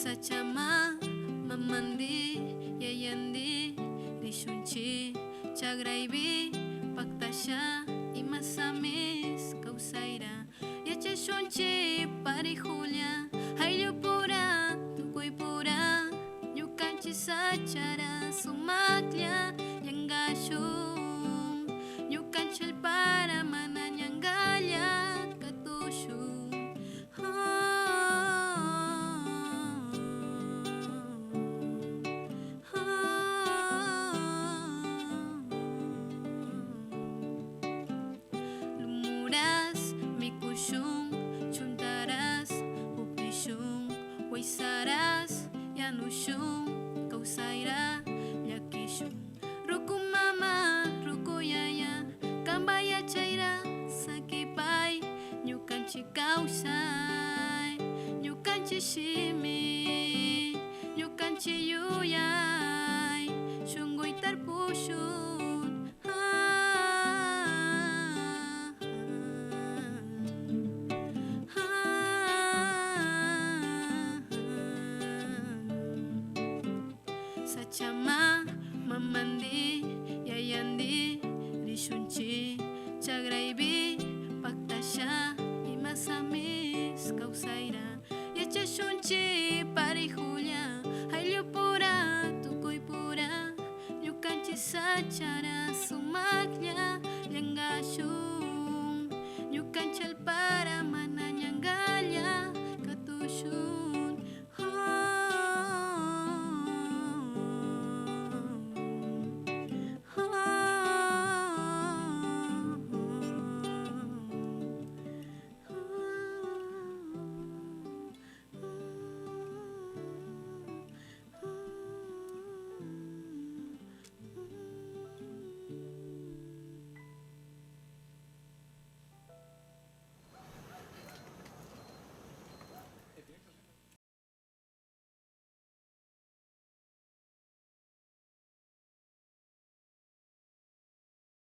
Sachama, mamandi, yayandi, rishunchi, chagraibi, paktasha, imasamis, kausaira, yachashunchi, parijulia, haylupura, tukuipura, ñukanchi sachara, sumaklia, yangashun, ñukanchil para mana ñangalla, katushun. Lumuras, mikushun, chuntaras, upishun, waisaras, yanushun, kausaira, yakishun. Ruku mama, ruku yaya, kambaya chaira, sakipai, ñukanchi kausai, ñukanchi shimi, ñukanchi yuyay, shunguy tarpushun. Sachama, mamandi, yayandi, rishunchi, chagraibi, paktasha, imasamis, kausaira, yachashunchi, parijulia, haylupura, tukuipura, ñukanchi sachara, sumaklia, yangashun, ñukanchal para